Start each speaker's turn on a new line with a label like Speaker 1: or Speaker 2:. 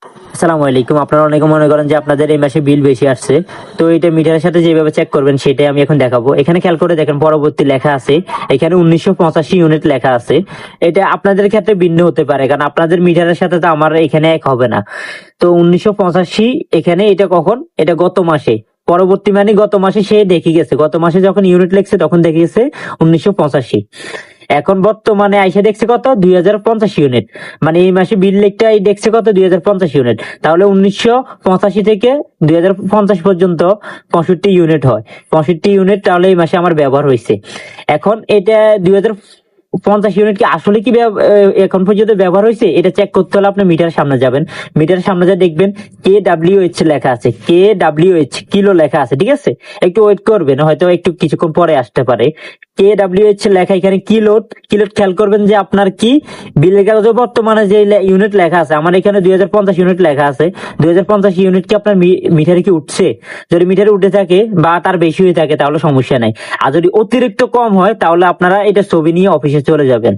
Speaker 1: আসসালামু আলাইকুম। আপনারা অনেকে মনে করেন যে আপনাদের এই মাসে বিল বেশি আসছে, তো এটা মিটারের সাথে যেভাবে চেক করবেন সেটাই আমি এখন দেখাবো। এখানে খেয়াল করে দেখেন, পরবর্তী লেখা আছে, এখানে 1985 ইউনিট লেখা আছে। এটা আপনাদের ক্ষেত্রে ভিন্ন হতে পারে, কারণ আপনাদের মিটারের সাথে তো আমার এখানে এক হবে না। তো 1985 এখানে, এটা কখন, এটা গত মাসে। পরবর্তী মানে গত মাসে সে দেখে গেছে, গত মাসে যখন ইউনিট লিখছে তখন দেখে গেছে 1985। এখন বর্তমানে আইসা দেখছে কত, 2050 ইউনিট। মানে এই মাসে বিল লেখটাই দেখছে কত, 2050 ইউনিট। তাহলে 1985 থেকে 2050 পর্যন্ত 65 ইউনিট হয়। 65 ইউনিট তাহলে এই মাসে আমার ব্যবহার হয়েছে। এখন এটা 2050 ইউনিট কি আসলে কি এখন পর্যন্ত ব্যবহার হয়েছে, এটা চেক করতে হলে আপনি মিটারের সামনে যাবেন। মিটারের সামনে যা দেখবেন KWH লেখা আছে, KWH কিলো লেখা আছে, ঠিক আছে? একটু ওয়েট করবেন, হয়তো একটু কিছুক্ষণ পরে আসতে পারে। KWH লেখা এখানে কিলোট, কিলোট খেয়াল করবেন যে আপনার কি বিলের কাগজে বর্তমানে যে ইউনিট লেখা আছে, আমার এখানে 2050 ইউনিট লেখা আছে। 2050 ইউনিট কি আপনার মিটারে কি উঠছে? যদি মিটারে উঠে থাকে বা তার বেশি হয়ে থাকে তাহলে সমস্যা নাই। আর যদি অতিরিক্ত কম হয় তাহলে আপনারা এটা ছবি নিয়ে অফিসে চলে যাবেন।